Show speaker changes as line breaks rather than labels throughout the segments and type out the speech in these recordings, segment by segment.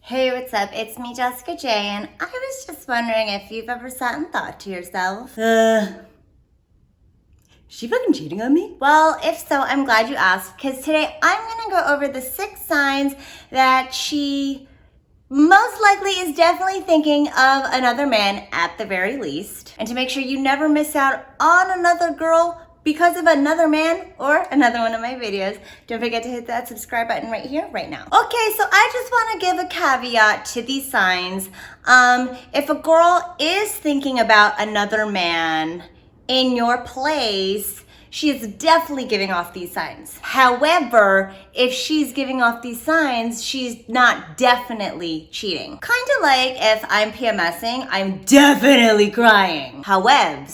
Hey, what's up? It's me, Jessica J, and I was just wondering if you've ever sat and thought to yourself, is she fucking cheating on me? Well, if so, I'm glad you asked, because today I'm gonna go over the 6 signs that she most likely is definitely thinking of another man at the very least. And to make sure you never miss out on another girl because of another man or another one of my videos, don't forget to hit that subscribe button right here, right now. Okay, so I just want to give a caveat to these signs. If a girl is thinking about another man in your place, she is definitely giving off these signs. However, if she's giving off these signs, she's not definitely cheating. Kind of like if I'm PMSing, I'm definitely crying. However,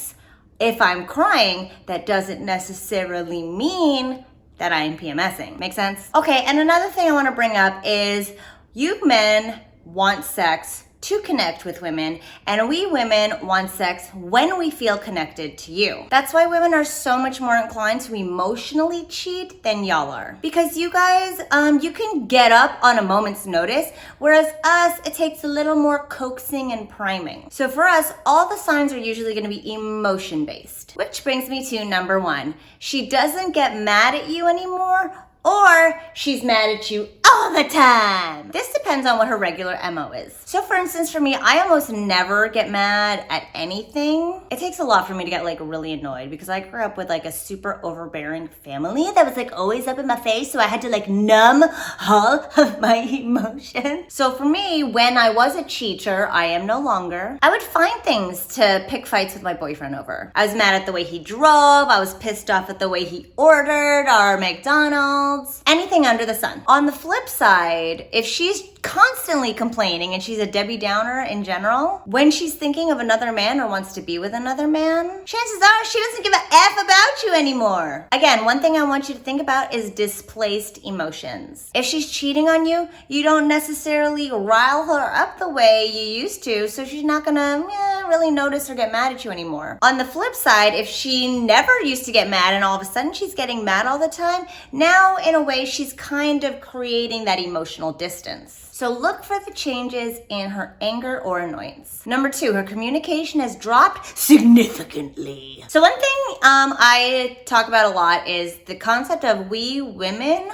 if I'm crying, that doesn't necessarily mean that I'm PMSing. Make sense? Okay, and another thing I want to bring up is you men want sex to connect with women, and we women want sex when we feel connected to you. That's why women are so much more inclined to emotionally cheat than y'all are. Because you guys, you can get up on a moment's notice, whereas us, it takes a little more coaxing and priming. So for us, all the signs are usually gonna be emotion-based. Which brings me to number 1. She doesn't get mad at you anymore, or she's mad at you all the time. This depends on what her regular MO is. So for instance, for me, I almost never get mad at anything. It takes a lot for me to get really annoyed because I grew up with a super overbearing family that was always up in my face, so I had to numb all of my emotions. So for me, when I was a cheater, I am no longer, I would find things to pick fights with my boyfriend over. I was mad at the way he drove, I was pissed off at the way he ordered our McDonald's, anything under the sun. On the flip side, if she's constantly complaining and she's a Debbie Downer in general, when she's thinking of another man or wants to be with another man, chances are she doesn't give a F about you anymore. Again, one thing I want you to think about is displaced emotions. If she's cheating on you, you don't necessarily rile her up the way you used to, so she's not gonna really notice or get mad at you anymore. On the flip side, if she never used to get mad and all of a sudden she's getting mad all the time, now in a way she's kind of creating that emotional distance. So look for the changes in her anger or annoyance. Number 2, her communication has dropped significantly. So one thing I talk about a lot is the concept of we women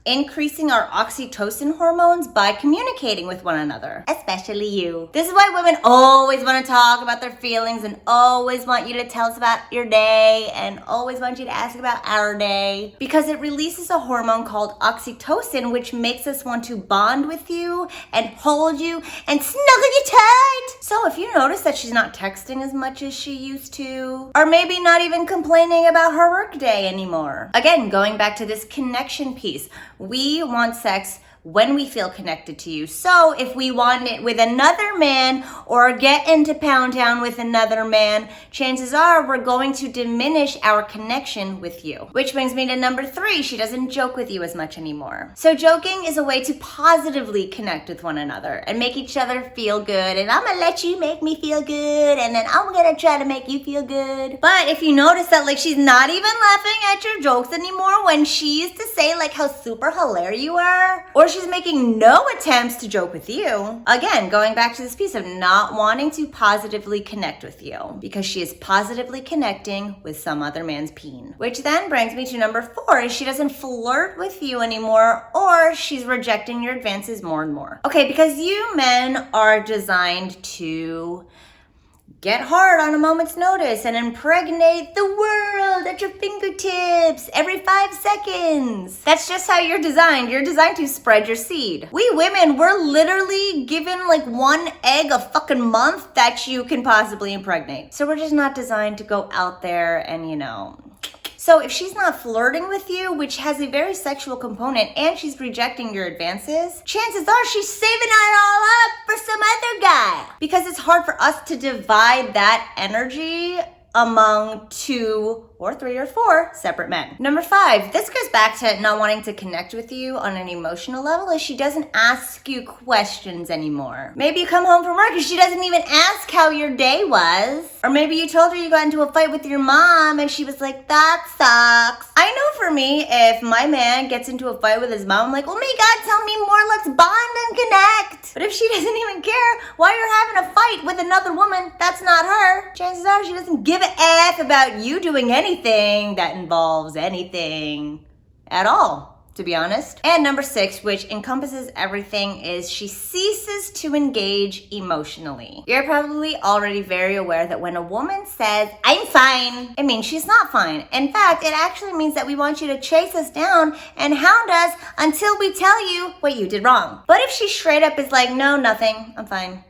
increasing our oxytocin hormones by communicating with one another, especially you. This is why women always want to talk about their feelings and always want you to tell us about your day and always want you to ask about our day, because it releases a hormone called oxytocin, which makes us want to bond with you and hold you and snuggle you tight. So if you notice that she's not texting as much as she used to, or maybe not even complaining about her work day anymore. Again, going back to this connection piece, we want sex when we feel connected to you. So if we want it with another man or get into Pound Town with another man, chances are we're going to diminish our connection with you. Which brings me to number 3, she doesn't joke with you as much anymore. So joking is a way to positively connect with one another and make each other feel good. And I'm gonna let you make me feel good, and then I'm gonna try to make you feel good. But if you notice that she's not even laughing at your jokes anymore when she used to say how super hilarious you are, or she's making no attempts to joke with you. Again, going back to this piece of not wanting to positively connect with you because she is positively connecting with some other man's peen. Which then brings me to number 4, is she doesn't flirt with you anymore, or she's rejecting your advances more and more. Okay, because you men are designed to get hard on a moment's notice and impregnate the world at your fingertips every 5 seconds. That's just how you're designed. You're designed to spread your seed. We women, we're literally given 1 egg a fucking month that you can possibly impregnate. So we're just not designed to go out there and, So if she's not flirting with you, which has a very sexual component, and she's rejecting your advances, chances are she's saving it all up for some other guy. Because it's hard for us to divide that energy among 2 or 3 or 4 separate men. Number 5, this goes back to not wanting to connect with you on an emotional level, is she doesn't ask you questions anymore. Maybe you come home from work and she doesn't even ask how your day was. Or maybe you told her you got into a fight with your mom and she was like, that sucks. I know for me, if my man gets into a fight with his mom, I'm like, oh my God, tell me more, let's bond and connect. But if she doesn't even care why you're having a fight with another woman, that's not her. Chances are she doesn't give a F about you doing anything that involves anything at all, to be honest. And number 6, which encompasses everything, is she ceases to engage emotionally. You're probably already very aware that when a woman says, I'm fine, it means she's not fine. In fact, it actually means that we want you to chase us down and hound us until we tell you what you did wrong. But if she straight up is like, no, nothing, I'm fine,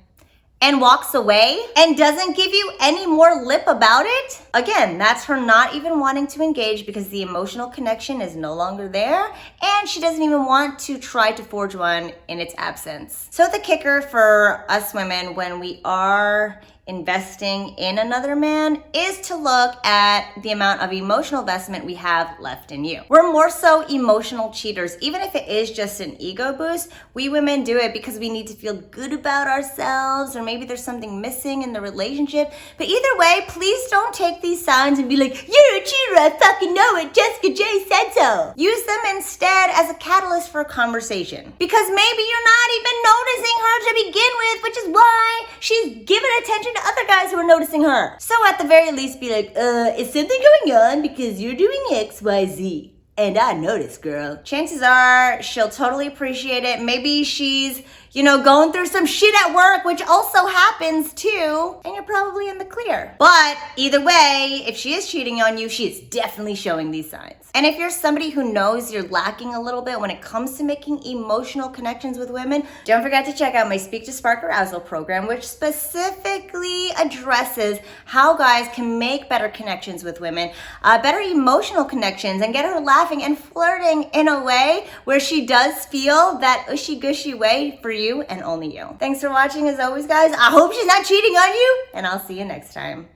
and walks away and doesn't give you any more lip about it, again, that's her not even wanting to engage because the emotional connection is no longer there and she doesn't even want to try to forge one in its absence. So the kicker for us women when we are investing in another man is to look at the amount of emotional investment we have left in you. We're more so emotional cheaters. Even if it is just an ego boost, we women do it because we need to feel good about ourselves, or maybe there's something missing in the relationship. But either way, please don't take these signs and be like, you're a cheater, I fucking know it, Jessica J said so. Use them instead as a catalyst for a conversation. Because maybe you're not even noticing her to begin with, which is why she's giving attention to other guys who are noticing her. So at the very least, be like, is something going on because you're doing X, Y, Z? And I noticed, girl. Chances are she'll totally appreciate it. Maybe she's, going through some shit at work, which also happens too, and you're probably in the clear. But either way, if she is cheating on you, she is definitely showing these signs. And if you're somebody who knows you're lacking a little bit when it comes to making emotional connections with women, don't forget to check out my Speak to Spark Arousal program, which specifically addresses how guys can make better connections with women, better emotional connections, and get her laughing and flirting in a way where she does feel that ushy-gushy way for you and only you. Thanks for watching as always, guys. I hope she's not cheating on you, and I'll see you next time.